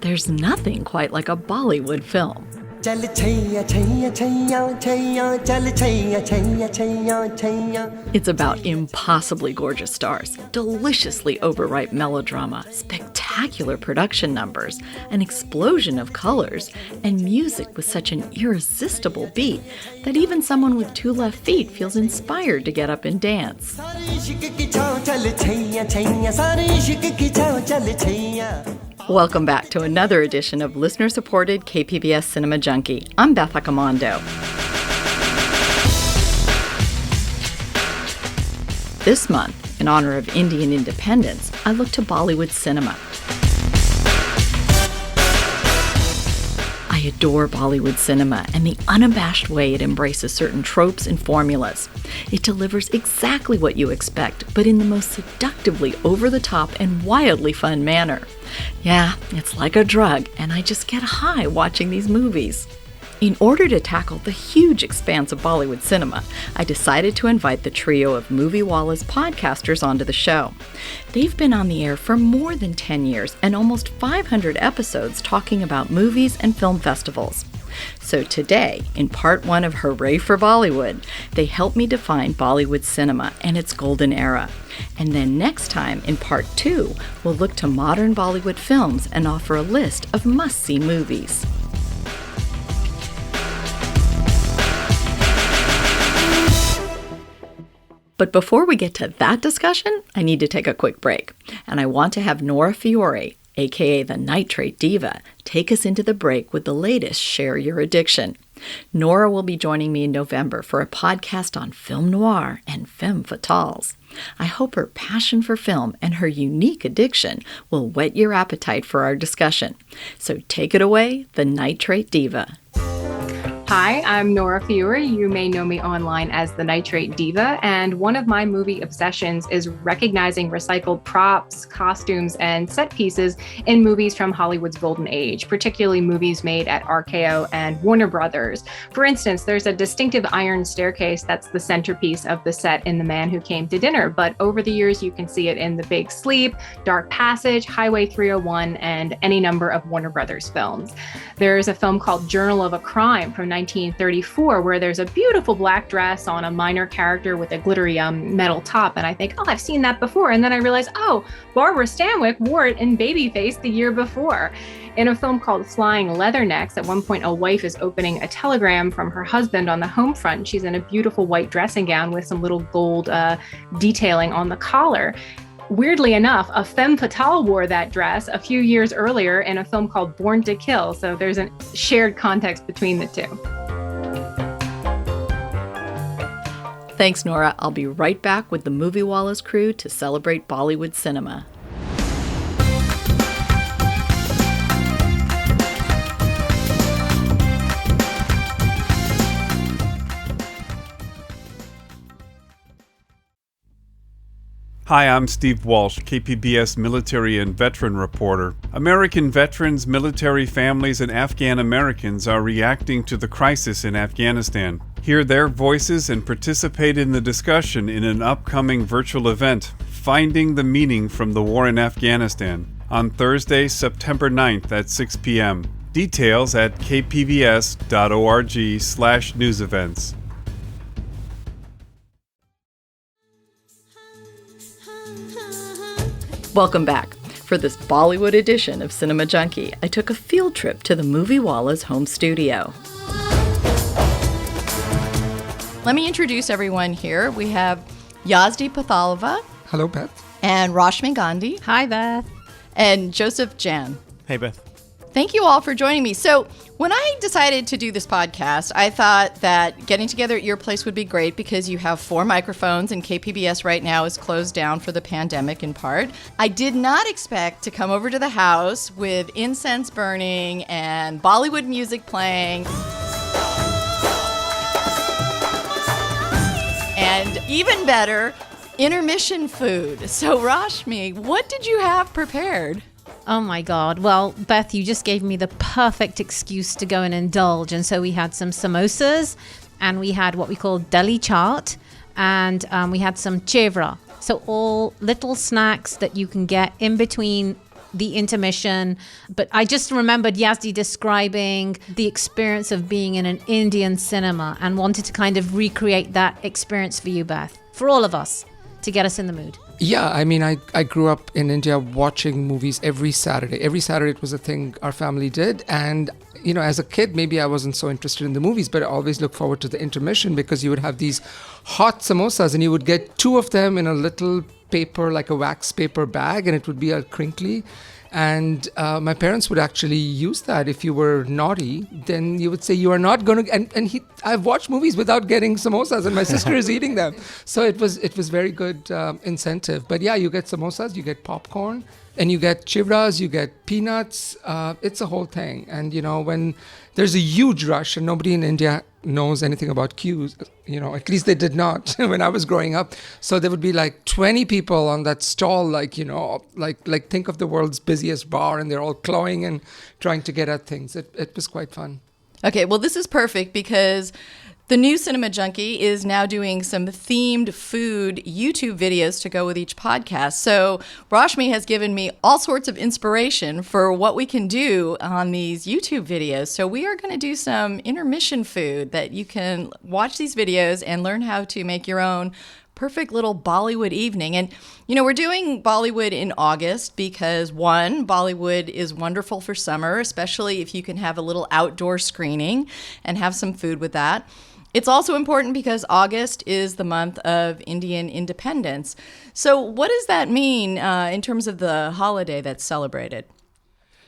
there's nothing quite like a Bollywood film. It's about impossibly gorgeous stars, deliciously overripe melodrama, spectacular production numbers, an explosion of colors, and music with such an irresistible beat that even someone with 2 left feet feels inspired to get up and dance. Welcome back to another edition of listener-supported KPBS Cinema Junkie. I'm Beth Accomando. This month, in honor of Indian independence, I look to Bollywood cinema. I adore Bollywood cinema and the unabashed way it embraces certain tropes and formulas. It delivers exactly what you expect, but in the most seductively over-the-top and wildly fun manner. Yeah, it's like a drug, and I just get high watching these movies. In order to tackle the huge expanse of Bollywood cinema, I decided to invite the trio of Moviewallas podcasters onto the show. They've been on the air for more than 10 years and almost 500 episodes talking about movies and film festivals. So today, in part 1 of Hooray for Bollywood, they help me define Bollywood cinema and its golden era. And then next time, in part 2, we'll look to modern Bollywood films and offer a list of must-see movies. But before we get to that discussion, I need to take a quick break. And I want to have Nora Fiore, aka the Nitrate Diva, take us into the break with the latest Share Your Addiction. Nora will be joining me in November for a podcast on film noir and femme fatales. I hope her passion for film and her unique addiction will whet your appetite for our discussion. So take it away, the Nitrate Diva. Hi, I'm Nora Fiore. You may know me online as the Nitrate Diva, and one of my movie obsessions is recognizing recycled props, costumes, and set pieces in movies from Hollywood's golden age, particularly movies made at RKO and Warner Brothers. For instance, there's a distinctive iron staircase that's the centerpiece of the set in The Man Who Came to Dinner, but over the years you can see it in The Big Sleep, Dark Passage, Highway 301, and any number of Warner Brothers films. There's a film called Journal of a Crime from 1934, where there's a beautiful black dress on a minor character with a glittery metal top. And I think, oh, I've seen that before. And then I realized, oh, Barbara Stanwyck wore it in Babyface the year before. In a film called Flying Leathernecks, at one point a wife is opening a telegram from her husband on the home front. She's in a beautiful white dressing gown with some little gold detailing on the collar. Weirdly enough, a femme fatale wore that dress a few years earlier in a film called Born to Kill, so there's a shared context between the two. Thanks, Nora. I'll be right back with the Moviewallas crew to celebrate Bollywood cinema. Hi, I'm Steve Walsh, KPBS military and veteran reporter. American veterans, military families, and Afghan Americans are reacting to the crisis in Afghanistan. Hear their voices and participate in the discussion in an upcoming virtual event, Finding the Meaning from the War in Afghanistan, on Thursday, September 9th at 6 p.m. Details at kpbs.org/newsevents. Welcome back. For this Bollywood edition of Cinema Junkie, I took a field trip to the Moviewallas home studio. Let me introduce everyone here. We have Yazdi Pithavala. Hello, Beth. And Rashmi Gandhi. Hi, Beth. And Joseph Djan. Hey, Beth. Thank you all for joining me. So when I decided to do this podcast, I thought that getting together at your place would be great because you have 4 microphones and KPBS right now is closed down for the pandemic in part. I did not expect to come over to the house with incense burning and Bollywood music playing. And even better, intermission food. So Rashmi, what did you have prepared? Oh my God. Well, Beth, you just gave me the perfect excuse to go and indulge. And so we had some samosas and we had what we call deli chaat and we had some chevra. So all little snacks that you can get in between the intermission. But I just remembered Yazdi describing the experience of being in an Indian cinema and wanted to kind of recreate that experience for you, Beth, for all of us, to get us in the mood. Yeah, I mean, I grew up in India watching movies every Saturday. Every Saturday it was a thing our family did. And, you know, as a kid, maybe I wasn't so interested in the movies, but I always looked forward to the intermission because you would have these hot samosas and you would get 2 of them in a little paper, like a wax paper bag, and it would be all crinkly. And my parents would actually use that. If you were naughty, then you would say you are not going to. I've watched movies without getting samosas, and my sister is eating them. So it was very good incentive. But yeah, you get samosas, you get popcorn, and you get chivras, you get peanuts. It's a whole thing. And you know, when there's a huge rush, and nobody in India knows anything about queues, you know, at least they did not when I was growing up. So there would be like 20 people on that stall, like, you know, like think of the world's busiest bar, and they're all clawing and trying to get at things. It was quite fun. Okay, well, this is perfect because the new Cinema Junkie is now doing some themed food YouTube videos to go with each podcast. So Rashmi has given me all sorts of inspiration for what we can do on these YouTube videos. So we are going to do some intermission food that you can watch these videos and learn how to make your own perfect little Bollywood evening. And, you know, we're doing Bollywood in August because, one, Bollywood is wonderful for summer, especially if you can have a little outdoor screening and have some food with that. It's also important because August is the month of Indian independence. So what does that mean in terms of the holiday that's celebrated?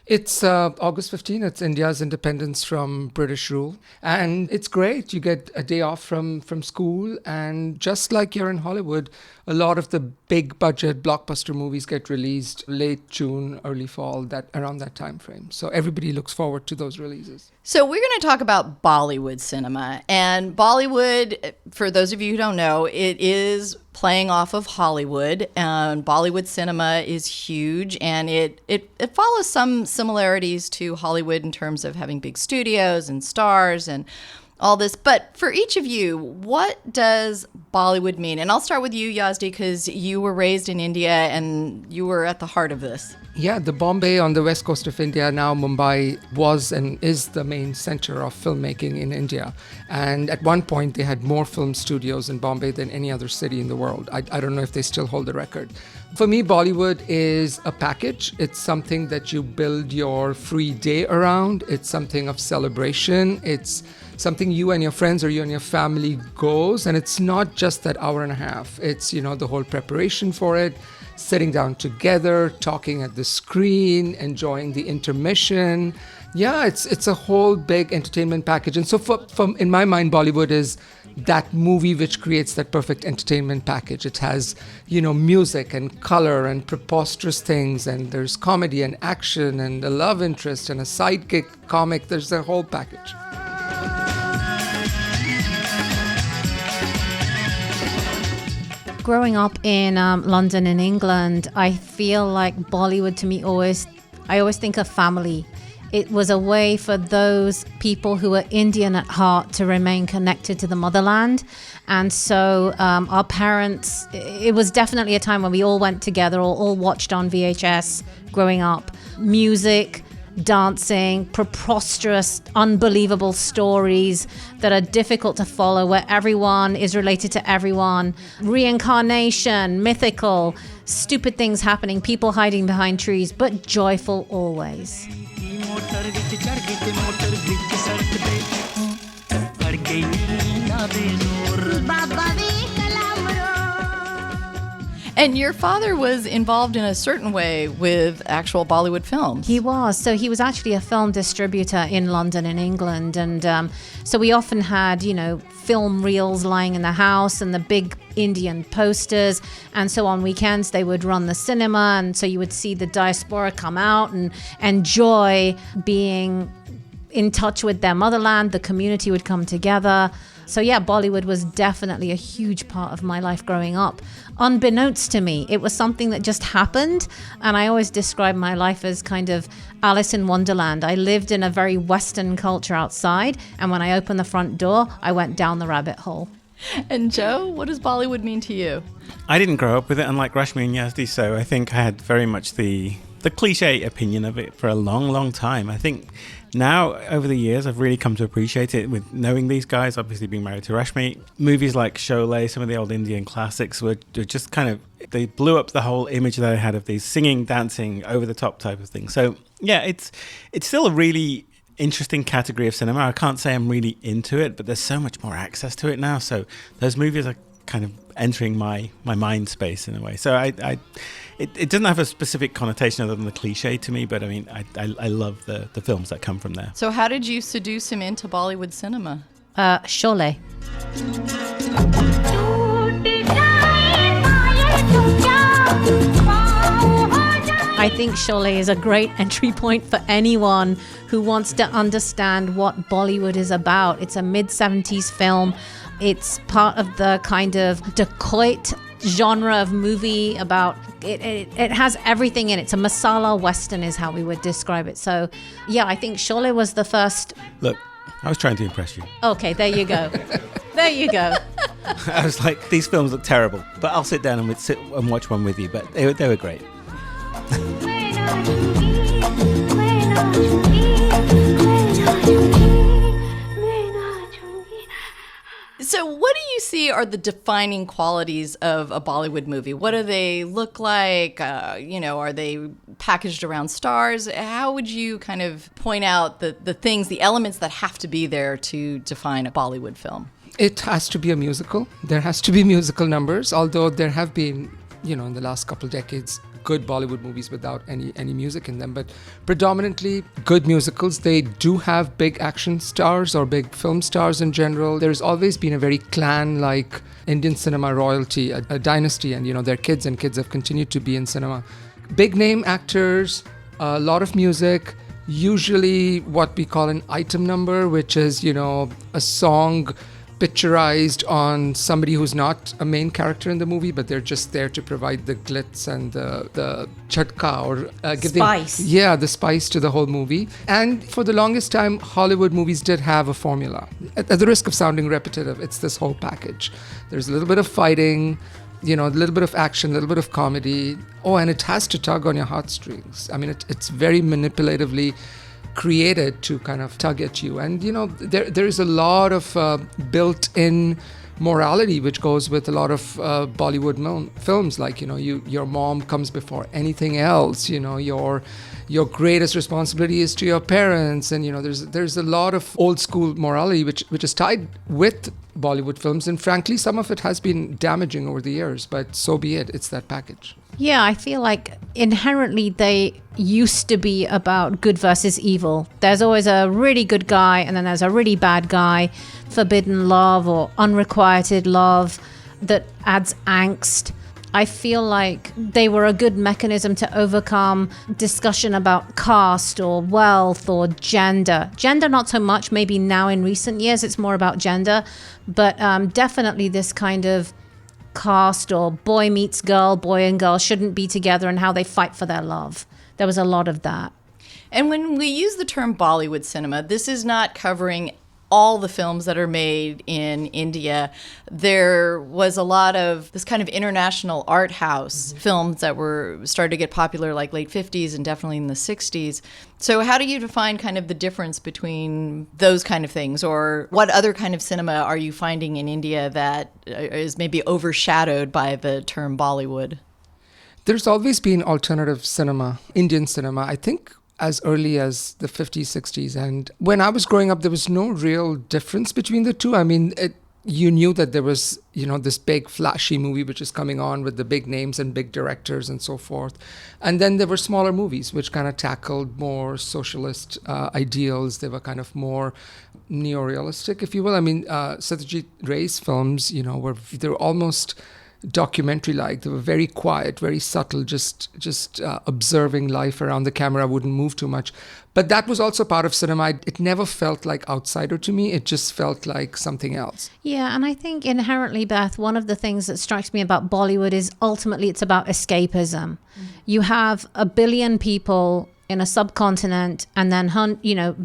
It's August 15th. It's India's independence from British rule. And it's great. You get a day off from school. And just like you're in Hollywood, a lot of the big budget blockbuster movies get released late June, early fall, around that time frame. So everybody looks forward to those releases. So we're going to talk about Bollywood cinema. And Bollywood, for those of you who don't know, it is playing off of Hollywood. And Bollywood cinema is huge, and it follows some similarities to Hollywood in terms of having big studios and stars and all this. But for each of you, what does Bollywood mean? And I'll start with you, Yazdi, because you were raised in India and you were at the heart of this. Yeah, the Bombay on the west coast of India, now Mumbai, was and is the main center of filmmaking in India. And at one point, they had more film studios in Bombay than any other city in the world. I don't know if they still hold the record. For me, Bollywood is a package. It's something that you build your free day around. It's something of celebration. It's something you and your friends or you and your family goes. And it's not just that hour and a half. It's, you know, the whole preparation for it, sitting down together, talking at the screen, enjoying the intermission. Yeah, it's a whole big entertainment package. And so in my mind, Bollywood is that movie which creates that perfect entertainment package. It has, you know, music and color and preposterous things, and there's comedy and action and a love interest and a sidekick comic. There's a whole package. Growing up in London in England, I feel like Bollywood to me I always think of family. It was a way for those people who were Indian at heart to remain connected to the motherland. And so our parents, it was definitely a time when we all went together, all watched on VHS growing up. Music, dancing, preposterous, unbelievable stories that are difficult to follow, where everyone is related to everyone. Reincarnation, mythical, stupid things happening, people hiding behind trees, but joyful always. And your father was involved in a certain way with actual Bollywood films. He was. So he was actually a film distributor in London in England. And so we often had, you know, film reels lying in the house and the big Indian posters. And so on weekends, they would run the cinema. And so you would see the diaspora come out and enjoy being in touch with their motherland. The community would come together. So yeah, Bollywood was definitely a huge part of my life growing up. Unbeknownst to me, it was something that just happened. And I always describe my life as kind of Alice in Wonderland. I lived in a very Western culture outside. And when I opened the front door, I went down the rabbit hole. And Joe, what does Bollywood mean to you? I didn't grow up with it, unlike Rashmi and Yazdi, so I think I had very much the the cliche opinion of it for a long, long time. I think now, over the years, I've really come to appreciate it with knowing these guys, obviously being married to Rashmi. Movies like Sholay, some of the old Indian classics were just kind of, they blew up the whole image that I had of these singing, dancing, over-the-top type of thing. So, yeah, it's still a really interesting category of cinema. I can't say I'm really into it, but there's so much more access to it now. So those movies are kind of entering my mind space in a way. So it doesn't have a specific connotation other than the cliche to me, but I mean, I love the films that come from there. So how did you seduce him into Bollywood cinema? Sholay. I think Sholay is a great entry point for anyone who wants to understand what Bollywood is about. It's a mid-70s film. It's part of the kind of dacoit genre of movie about it has everything in it. It's a masala western is how we would describe it. So yeah, I think Sholay was the first. Look, I was trying to impress you. Okay, there you go. There you go. I was like, these films look terrible, but I'll sit down and sit and watch one with you. But they were great. So what do you see are the defining qualities of a Bollywood movie? What do they look like? Are they packaged around stars? How would you kind of point out the things, the elements that have to be there to define a Bollywood film? It has to be a musical. There has to be musical numbers, although there have been, in the last couple decades, good Bollywood movies without any music in them, but predominantly good musicals. They do have big action stars or big film stars in general. There's always been a very clan-like Indian cinema royalty, a dynasty, and their kids have continued to be in cinema. Big name actors, a lot of music, usually what we call an item number, which is, a song picturized on somebody who's not a main character in the movie, but they're just there to provide the glitz and the chatka or give spice. The spice to the whole movie. And for the longest time, Hollywood movies did have a formula. At the risk of sounding repetitive, it's this whole package. There's a little bit of fighting, a little bit of action, a little bit of comedy. Oh, and it has to tug on your heartstrings. I mean, it's very manipulatively created to kind of tug at you, and there is a lot of built-in morality which goes with a lot of Bollywood films, like your mom comes before anything else. Your greatest responsibility is to your parents, and there's a lot of old school morality which is tied with Bollywood films, and frankly some of it has been damaging over the years, but so be it. It's that package. Yeah, I feel like inherently they used to be about good versus evil. There's always a really good guy and then there's a really bad guy, forbidden love or unrequited love that adds angst. I feel like they were a good mechanism to overcome discussion about caste or wealth or gender. Gender, not so much. Maybe now in recent years it's more about gender, but definitely this kind of caste or boy meets girl, boy and girl shouldn't be together and how they fight for their love. There was a lot of that. And when we use the term Bollywood cinema, this is not covering all the films that are made in India. There was a lot of this kind of international art house films that were started to get popular like late 50s and definitely in the 60s. So how do you define kind of the difference between those kind of things, or what other kind of cinema are you finding in India that is maybe overshadowed by the term Bollywood? There's always been alternative cinema, Indian cinema. I think as early as the 50s, 60s. And when I was growing up, there was no real difference between the two. I mean, you knew that there was, this big flashy movie which is coming on with the big names and big directors and so forth. And then there were smaller movies which kind of tackled more socialist ideals. They were kind of more neo-realistic, if you will. I mean, Satyajit Ray's films, they were almost documentary-like. They were very quiet, very subtle, just observing life around the camera, wouldn't move too much. But that was also part of cinema. It never felt like outsider to me. It just felt like something else. Yeah, and I think inherently, Beth, one of the things that strikes me about Bollywood is ultimately it's about escapism. You have a billion people in a subcontinent and then,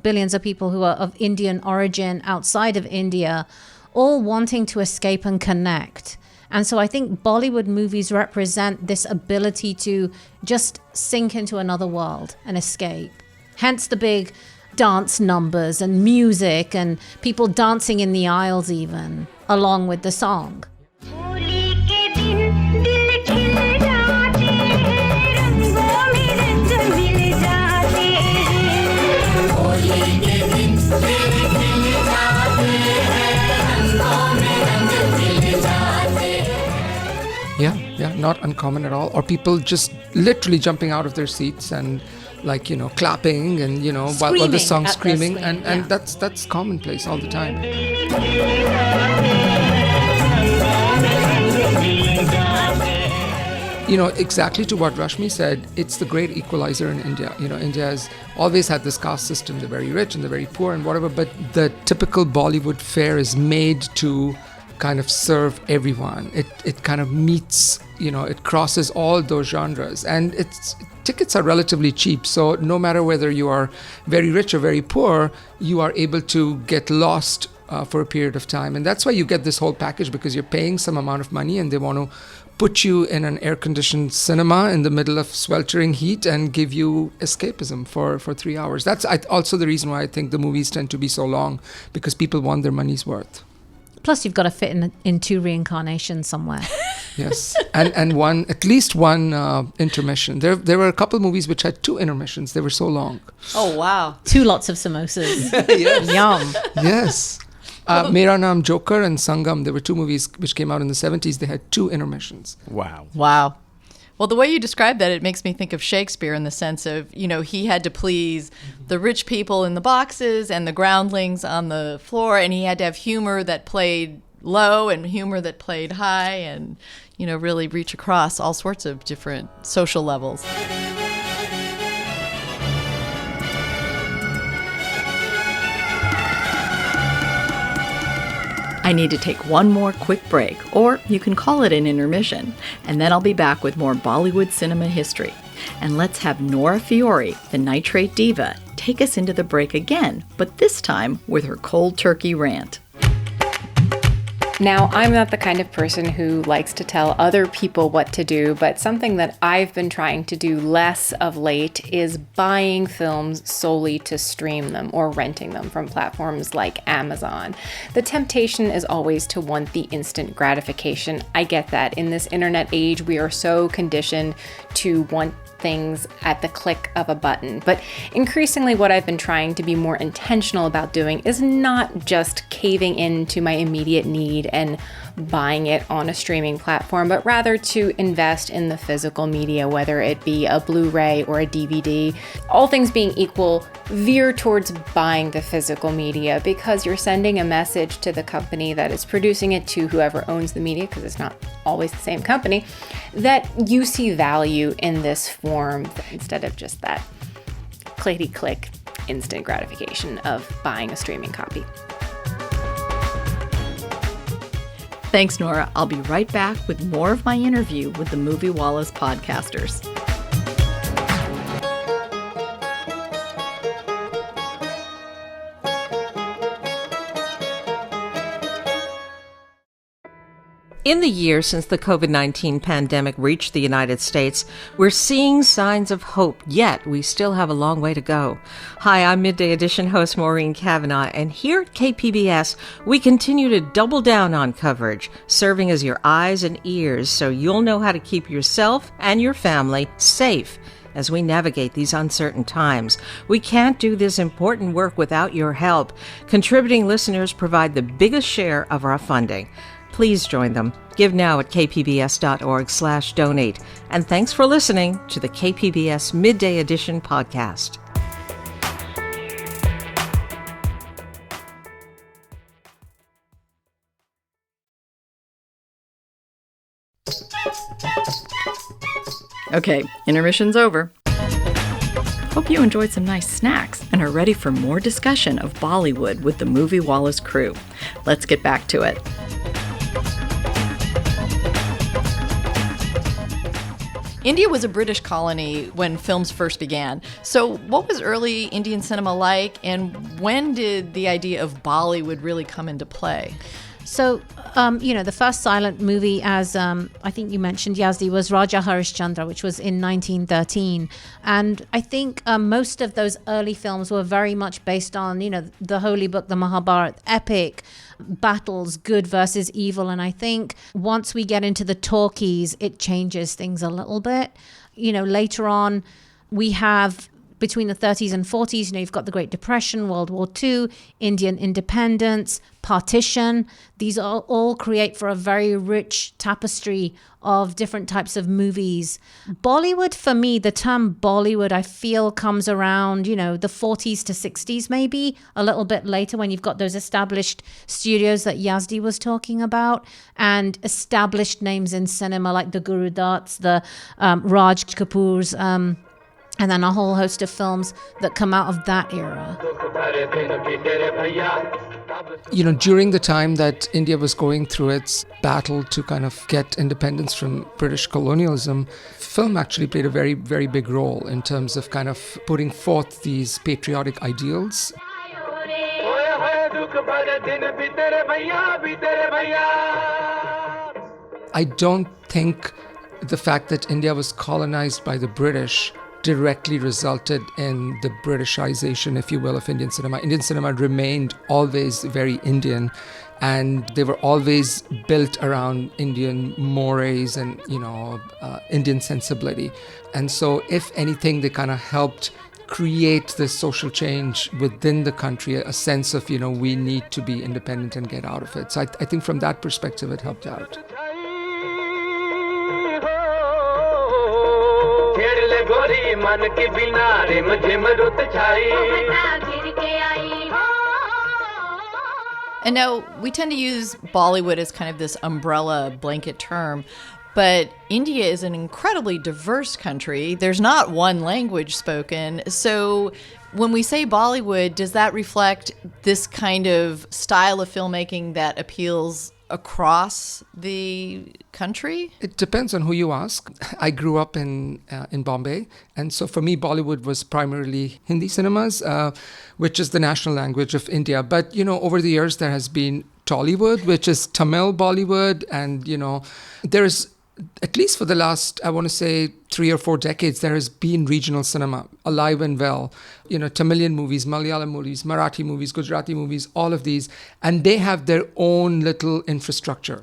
billions of people who are of Indian origin outside of India, all wanting to escape and connect. And so I think Bollywood movies represent this ability to just sink into another world and escape. Hence the big dance numbers and music and people dancing in the aisles even, along with the song. Yeah, not uncommon at all. Or people just literally jumping out of their seats and clapping and while the song's screaming and that's commonplace all the time. Exactly to what Rashmi said, it's the great equalizer in India. India has always had this caste system, the very rich and the very poor and whatever, but the typical Bollywood fare is made to kind of serve everyone. It kind of meets, it crosses all those genres, and tickets are relatively cheap. So no matter whether you are very rich or very poor, you are able to get lost for a period of time. And that's why you get this whole package, because you're paying some amount of money and they want to put you in an air-conditioned cinema in the middle of sweltering heat and give you escapism for 3 hours. That's also the reason why I think the movies tend to be so long, because people want their money's worth. Plus, you've got to fit in 2 reincarnations somewhere. Yes, and at least one intermission. There were a couple movies which had 2 intermissions. They were so long. Oh, wow. 2 lots of samosas. Yes. Yum. Yes. Mera Naam Joker and Sangam, there were 2 movies which came out in the 70s. They had 2 intermissions. Wow. Well, the way you describe that, it makes me think of Shakespeare in the sense of, he had to please the rich people in the boxes and the groundlings on the floor, and he had to have humor that played low and humor that played high and, really reach across all sorts of different social levels. I need to take one more quick break, or you can call it an intermission, and then I'll be back with more Bollywood cinema history. And let's have Nora Fiore, the Nitrate Diva, take us into the break again, but this time with her cold turkey rant. Now, I'm not the kind of person who likes to tell other people what to do, but something that I've been trying to do less of late is buying films solely to stream them or renting them from platforms like Amazon. The temptation is always to want the instant gratification. I get that. In this internet age, we are so conditioned to want things at the click of a button. But increasingly what I've been trying to be more intentional about doing is not just caving into my immediate need and buying it on a streaming platform, but rather to invest in the physical media, whether it be a Blu-ray or a DVD. All things being equal, veer towards buying the physical media because you're sending a message to the company that is producing it, to whoever owns the media, because it's not always the same company, that you see value in this form instead of just that clickety-click instant gratification of buying a streaming copy. Thanks, Nora. I'll be right back with more of my interview with the Moviewallas podcasters. In the year since the COVID-19 pandemic reached the United States, we're seeing signs of hope, yet we still have a long way to go. Hi, I'm Midday Edition host Maureen Cavanaugh, and here at KPBS, we continue to double down on coverage, serving as your eyes and ears so you'll know how to keep yourself and your family safe as we navigate these uncertain times. We can't do this important work without your help. Contributing listeners provide the biggest share of our funding. Please join them. Give now at kpbs.org/donate. And thanks for listening to the KPBS Midday Edition podcast. Okay, intermission's over. Hope you enjoyed some nice snacks and are ready for more discussion of Bollywood with the Moviewallas crew. Let's get back to it. India was a British colony when films first began. So what was early Indian cinema like, and when did the idea of Bollywood really come into play? So, the first silent movie, as I think you mentioned, Yazdi, was Raja Harishchandra, which was in 1913. And I think most of those early films were very much based on, the holy book, the Mahabharata epic, battles, good versus evil. And I think once we get into the talkies, it changes things a little bit. Later on, we have between the 30s and 40s, you've got the Great Depression, World War II, Indian independence, partition. These all create for a very rich tapestry of different types of movies. Bollywood, for me, the term Bollywood, I feel comes around, the 40s to 60s, maybe a little bit later, when you've got those established studios that Yazdi was talking about, and established names in cinema like the Guru Datts, the Raj Kapoors, and then a whole host of films that come out of that era. During the time that India was going through its battle to kind of get independence from British colonialism, film actually played a very, very big role in terms of kind of putting forth these patriotic ideals. I don't think the fact that India was colonized by the British directly resulted in the Britishization, if you will, of Indian cinema. Indian cinema remained always very Indian, and they were always built around Indian mores and, Indian sensibility. And so, if anything, they kind of helped create this social change within the country, a sense of, we need to be independent and get out of it. So I think from that perspective, it helped out. And now we tend to use Bollywood as kind of this umbrella blanket term, but India is an incredibly diverse country. There's not one language spoken. So when we say Bollywood, does that reflect this kind of style of filmmaking that appeals across the country? It depends on who you ask. I grew up in Bombay, and so for me, Bollywood was primarily Hindi cinemas, which is the national language of India. But, over the years, there has been Tollywood, which is Tamil Bollywood, and, there is, at least for the last, I want to say, 3 or 4 decades, there has been regional cinema alive and well. Tamilian movies, Malayalam movies, Marathi movies, Gujarati movies, all of these. And they have their own little infrastructure.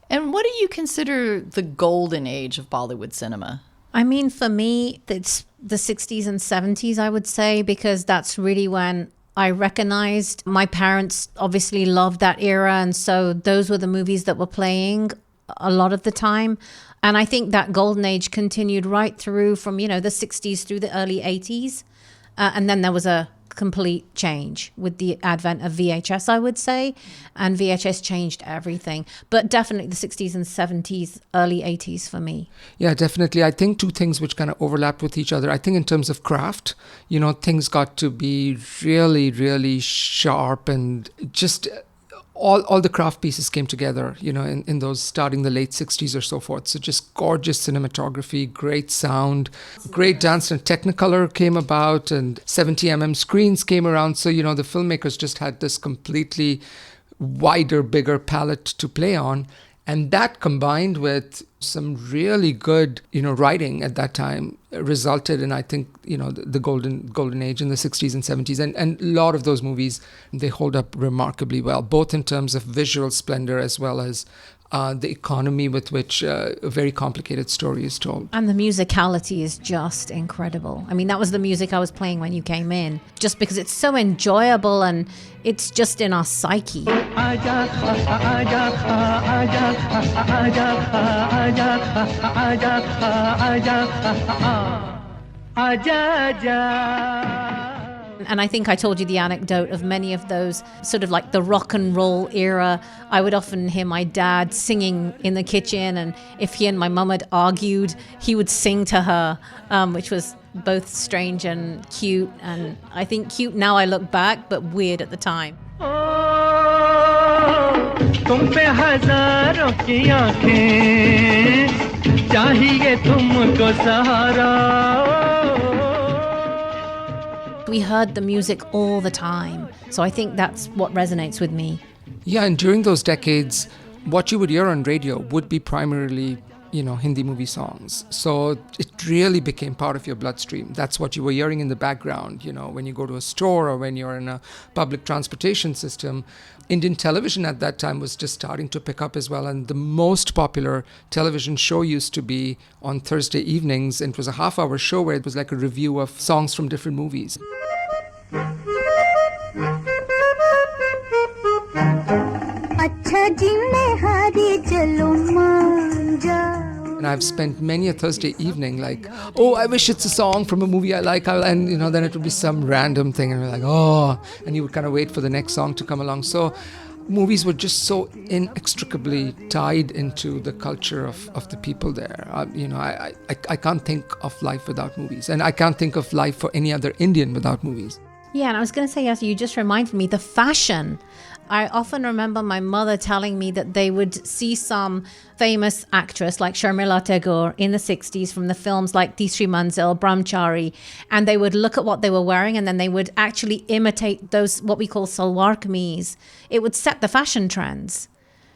And what do you consider the golden age of Bollywood cinema? I mean, for me, it's the 60s and 70s, I would say, because that's really when I recognized my parents obviously loved that era. And so those were the movies that were playing a lot of the time. And I think that golden age continued right through from, the 60s through the early 80s. And then there was a complete change with the advent of VHS, I would say. And VHS changed everything. But definitely the 60s and 70s, early 80s for me. Yeah, definitely. I think two things which kind of overlapped with each other. I think in terms of craft, things got to be really, really sharp and just all the craft pieces came together, in those starting the late 60s or so forth. So just gorgeous cinematography, great sound, great dance, and Technicolor came about, and 70mm screens came around. So, the filmmakers just had this completely wider, bigger palette to play on. And that combined with some really good, writing at that time resulted in, I think, the golden age in the 60s and 70s. And a lot of those movies, they hold up remarkably well, both in terms of visual splendor as well as the economy with which a very complicated story is told. And the musicality is just incredible. I mean, that was the music I was playing when you came in, just because it's so enjoyable and it's just in our psyche. And I think I told you the anecdote of many of those sort of like the rock and roll era. I would often hear my dad singing in the kitchen, and if he and my mum had argued, he would sing to her, which was both strange and cute. And I think cute now I look back, but weird at the time. तुम पे हजारों की आँखें चाहिए तुमको सहारा. We heard the music all the time. So I think that's what resonates with me. Yeah, and during those decades, what you would hear on radio would be primarily, Hindi movie songs. So it really became part of your bloodstream. That's what you were hearing in the background, when you go to a store or when you're in a public transportation system. Indian television at that time was just starting to pick up as well. And the most popular television show used to be on Thursday evenings. And it was a half-hour show where it was like a review of songs from different movies. And I've spent many a Thursday evening like, oh, I wish it's a song from a movie I like. And, then it would be some random thing. And we're like, oh, and you would kind of wait for the next song to come along. So movies were just so inextricably tied into the culture of the people there. I can't think of life without movies. And I can't think of life for any other Indian without movies. Yeah, and I was going to say, yes, you just reminded me, the fashion. I often remember my mother telling me that they would see some famous actress like Sharmila Tagore in the 60s from the films like Teesri Manzil, Brahmachari, and they would look at what they were wearing and then they would actually imitate those, what we call salwar kameez. It would set the fashion trends.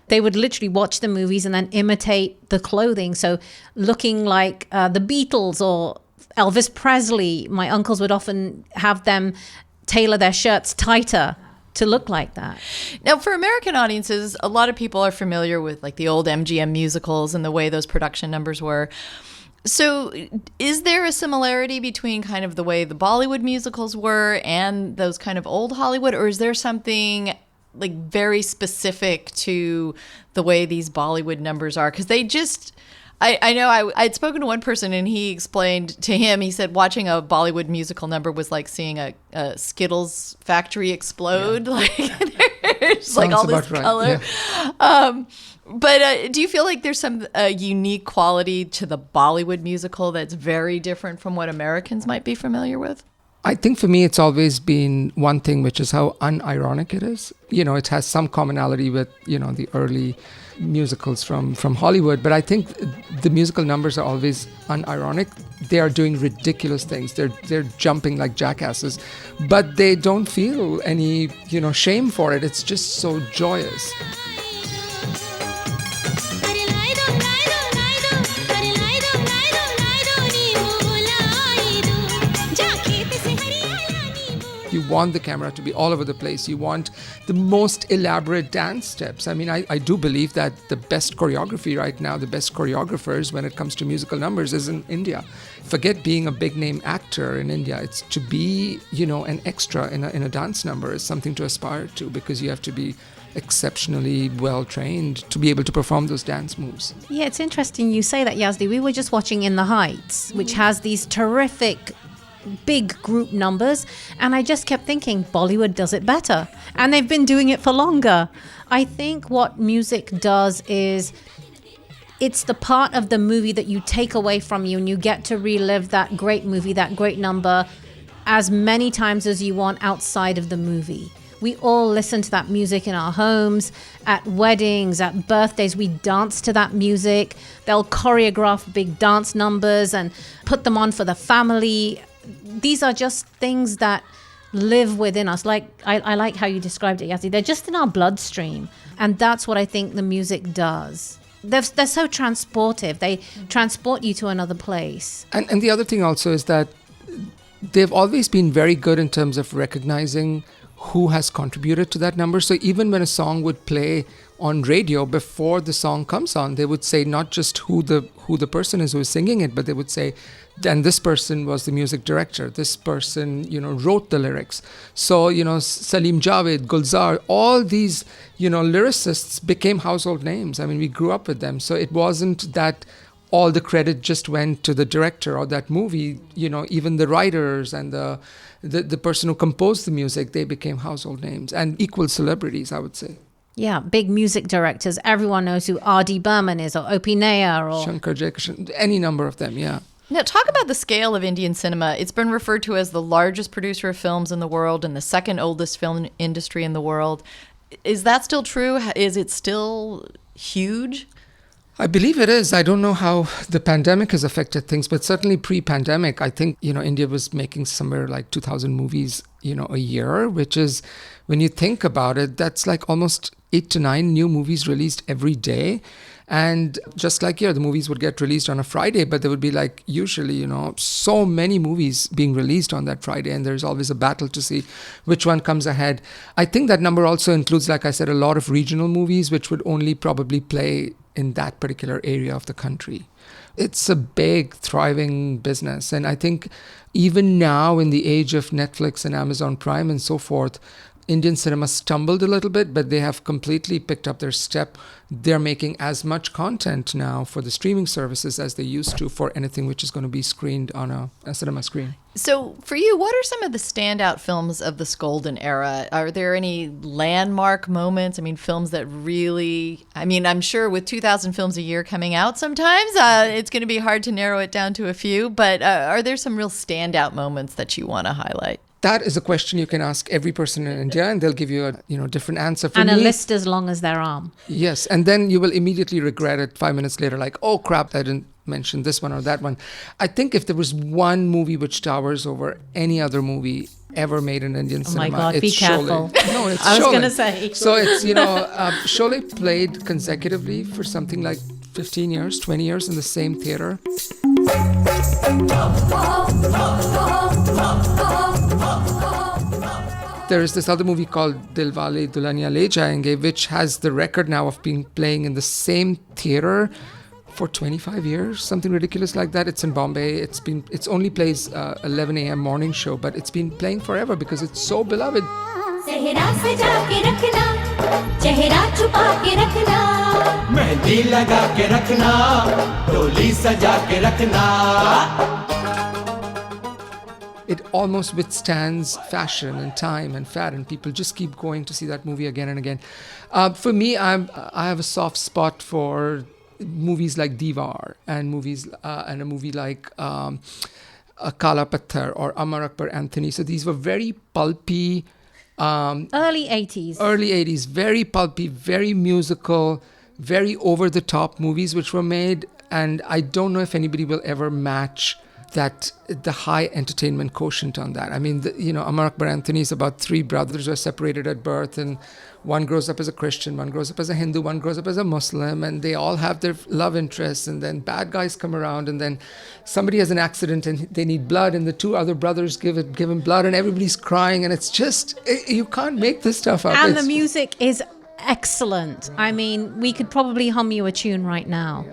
They would literally watch the movies and then imitate the clothing. So looking like the Beatles or Elvis Presley, my uncles would often have them tailor their shirts tighter to look like that. Now, for American audiences, a lot of people are familiar with like the old MGM musicals and the way those production numbers were. So is there a similarity between kind of the way the Bollywood musicals were and those kind of old Hollywood, or is there something like very specific to the way these Bollywood numbers are? Because they just... I know I'd spoken to one person and he explained to him, he said watching a Bollywood musical number was like seeing a Skittles factory explode. Yeah. Like there's like all this color. Yeah. But do you feel like there's some unique quality to the Bollywood musical that's very different from what Americans might be familiar with? I think for me, it's always been one thing, which is how unironic it is. It has some commonality with, the early musicals from Hollywood. But I think the musical numbers are always unironic. They are doing ridiculous things. They're jumping like jackasses. But they don't feel any, shame for it. It's just so joyous. You want the camera to be all over the place. You want the most elaborate dance steps. I mean, I do believe that the best choreography right now, the best choreographers when it comes to musical numbers is in India. Forget being a big name actor in India. It's to be, an extra in a dance number is something to aspire to, because you have to be exceptionally well trained to be able to perform those dance moves. Yeah, it's interesting you say that, Yazdi. We were just watching In the Heights, which has these terrific big group numbers, and I just kept thinking Bollywood does it better, and they've been doing it for longer. I think what music does is it's the part of the movie that you take away from you, and you get to relive that great movie, that great number, as many times as you want outside of the movie. We all listen to that music in our homes, at weddings, at birthdays. We dance to that music. They'll choreograph big dance numbers and put them on for the family. These are just things that live within us. Like I like how you described it, Yazdi. They're just in our bloodstream. And that's what I think the music does. They're so transportive. They transport you to another place. And the other thing also is that they've always been very good in terms of recognizing who has contributed to that number. So even when a song would play on radio, before the song comes on, they would say not just who the person is who is singing it, but they would say, and this person was the music director. This person, wrote the lyrics. So, Salim Javed, Gulzar, all these, lyricists became household names. I mean, we grew up with them. So it wasn't that all the credit just went to the director or that movie. Even the writers and the person who composed the music, they became household names and equal celebrities, I would say. Yeah, big music directors. Everyone knows who R.D. Burman is, or O.P. Nair, or Shankar Jaikishan, any number of them, yeah. Now, talk about the scale of Indian cinema. It's been referred to as the largest producer of films in the world and the second oldest film industry in the world. Is that still true? Is it still huge? I believe it is. I don't know how the pandemic has affected things, but certainly pre-pandemic, I think, India was making somewhere like 2,000 movies, a year, which is, when you think about it, that's like almost 8 to 9 new movies released every day. And just like here, the movies would get released on a Friday, but there would be like usually, so many movies being released on that Friday. And there's always a battle to see which one comes ahead. I think that number also includes, like I said, a lot of regional movies, which would only probably play in that particular area of the country. It's a big, thriving business. And I think even now in the age of Netflix and Amazon Prime and so forth, Indian cinema stumbled a little bit, but they have completely picked up their step. They're making as much content now for the streaming services as they used to for anything which is going to be screened on a cinema screen. So for you, what are some of the standout films of this golden era? Are there any landmark moments? I mean, films that really, I'm sure with 2,000 films a year coming out sometimes, it's going to be hard to narrow it down to a few, but are there some real standout moments that you want to highlight? That is a question you can ask every person in India, and they'll give you a different answer. For and me, a list as long as their arm. Yes, and then you will immediately regret it 5 minutes later, like, oh crap, I didn't mention this one or that one. I think if there was one movie which towers over any other movie ever made in Indian cinema, my God, it's be careful. Sholay. No, it's I was Sholay. going to say. So it's, Sholay played consecutively for something like 15 years, 20 years in the same theater. There is this other movie called Dilwale Dulhaniya Le Jayenge, which has the record now of being playing in the same theater for 25 years, something ridiculous like that. It's in Bombay. It's only plays 11 a.m. morning show, but it's been playing forever because it's so beloved. It almost withstands fashion and time and fad, and people just keep going to see that movie again and again. For me, I have a soft spot for movies like Diva and a movie like Kala Patthar or Amar Akbar Anthony. So these were very pulpy. Early 80s, very pulpy, very musical, very over-the-top movies which were made. And I don't know if anybody will ever match the high entertainment quotient on that. I mean, Amar Akbar Anthony is about 3 brothers who are separated at birth, and one grows up as a Christian, one grows up as a Hindu, one grows up as a Muslim, and they all have their love interests, and then bad guys come around, and then somebody has an accident and they need blood, and the 2 other brothers give him blood, and everybody's crying, and it's just, you can't make this stuff up. And the music is excellent. I mean, we could probably hum you a tune right now.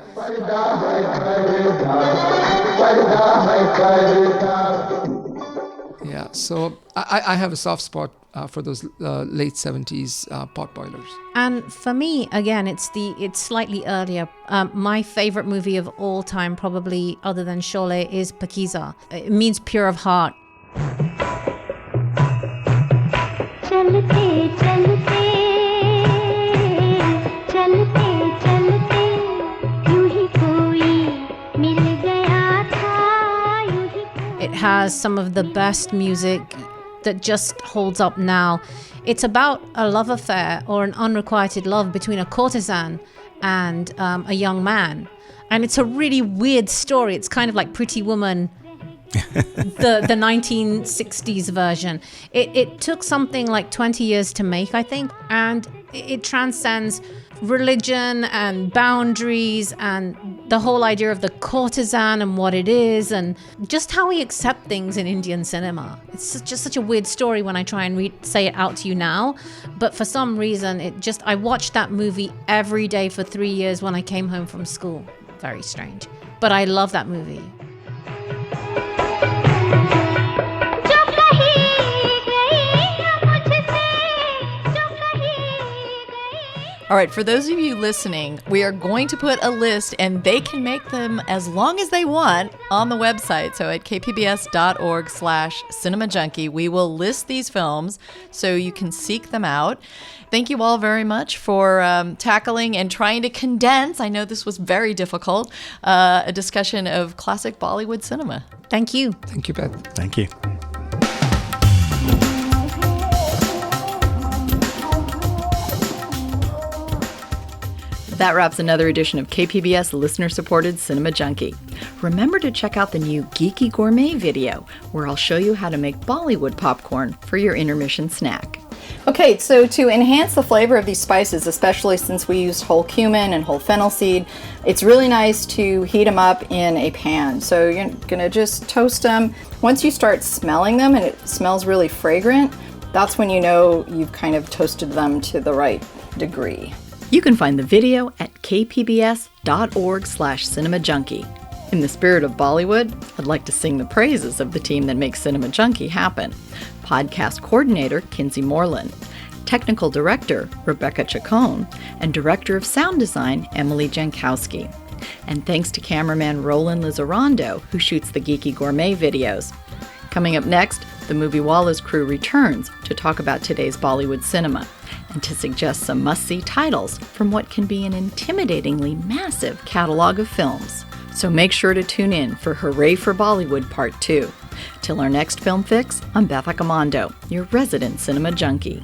Yeah, so I have a soft spot for those late 70s pot boilers. And for me, again, it's slightly earlier. My favorite movie of all time, probably other than Sholay, is Pakiza. It means pure of heart. It has some of the best music that just holds up now. It's about a love affair or an unrequited love between a courtesan and a young man. And it's a really weird story. It's kind of like Pretty Woman, the 1960s version. It took something like 20 years to make, I think. And it transcends religion and boundaries and the whole idea of the courtesan and what it is and just how we accept things in Indian cinema. It's just such a weird story when I try and say it out to you now. But for some reason, I watched that movie every day for 3 years when I came home from school. Very strange. But I love that movie. All right, for those of you listening, we are going to put a list, and they can make them as long as they want on the website. So at kpbs.org/cinemajunkie, we will list these films so you can seek them out. Thank you all very much for tackling and trying to condense, I know this was very difficult, a discussion of classic Bollywood cinema. Thank you. Thank you, Beth. Thank you. That wraps another edition of KPBS listener-supported Cinema Junkie. Remember to check out the new Geeky Gourmet video, where I'll show you how to make Bollywood popcorn for your intermission snack. Okay, so to enhance the flavor of these spices, especially since we used whole cumin and whole fennel seed, it's really nice to heat them up in a pan. So you're gonna just toast them. Once you start smelling them and it smells really fragrant, that's when you know you've kind of toasted them to the right degree. You can find the video at kpbs.org/Cinema Junkie. In the spirit of Bollywood, I'd like to sing the praises of the team that makes Cinema Junkie happen. Podcast coordinator, Kinsey Moreland. Technical director, Rebecca Chacon. And director of sound design, Emily Jankowski. And thanks to cameraman Roland Lizarrando, who shoots the Geeky Gourmet videos. Coming up next, the Moviewallas crew returns to talk about today's Bollywood cinema and to suggest some must-see titles from what can be an intimidatingly massive catalog of films. So make sure to tune in for Hooray for Bollywood Part 2. Till our next film fix, I'm Beth Accomando, your resident cinema junkie.